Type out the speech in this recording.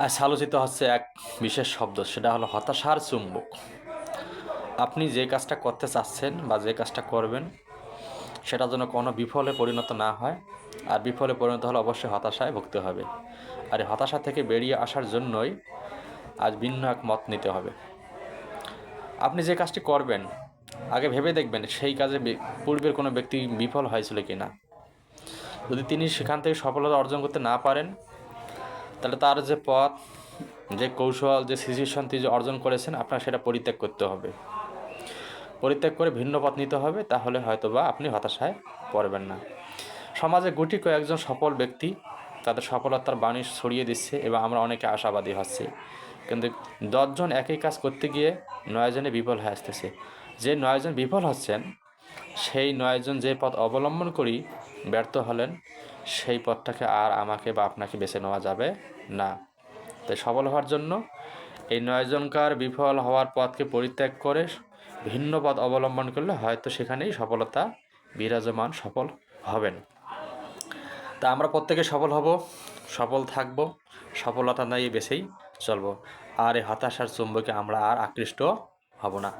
আজ আলোচিত হচ্ছে এক বিশেষ শব্দ, সেটা হলো হতাশার চুম্বক। আপনি যে কাজটা করতে চাচ্ছেন বা যে কাজটা করবেন সেটা যেন কোনো বিফলে পরিণত না হয়, আর বিফলে পরিণত হলে অবশ্যই হতাশায় ভুগতে হবে। আর এই হতাশা থেকে বেরিয়ে আসার জন্যই আজ ভিন্ন এক মত নিতে হবে। আপনি যে কাজটি করবেন আগে ভেবে দেখবেন সেই কাজে পূর্বের কোনো ব্যক্তি বিফল হয়েছিল কি না। যদি তিনি সেখান থেকে সফলতা অর্জন করতে না পারেন, তাহলে তার যে পথ, যে কৌশল, যে সিচুয়েশন তিনি যে অর্জন করেছেন, আপনার সেটা পরিত্যাগ করতে হবে। পরিত্যাগ করে ভিন্ন পথ নিতে হবে, তাহলে হয়তোবা আপনি হতাশায় পড়বেন না। সমাজে গুটি কয়েকজন সফল ব্যক্তি তাদের সফলতার বাণী ছড়িয়ে দিচ্ছে এবং আমরা অনেকে আশাবাদী হচ্ছি, কিন্তু 10 জন একই কাজ করতে গিয়ে 9 জনে বিফল হয়ে আসতেছে। যে 9 জন বিফল হচ্ছেন, সেই 9 জন যে পথ অবলম্বন করি ব্যর্থ হলেন, সেই পথটাকে আর আমাকে বা আপনাকে বেছে নেওয়া যাবে না। তাই সফল হওয়ার জন্য এই 9 জনকার বিফল হওয়ার পথকে পরিত্যাগ করে ভিন্ন পথ অবলম্বন করলে হয়তো সেখানেই সফলতা বিরাজমান, সফল হবেন। তা আমরা প্রত্যেকে সফল হব, সফল থাকব, সফলতা নিয়ে বেছেই চলব। আর এই হতাশার চুম্বকে আমরা আর আকৃষ্ট হব না।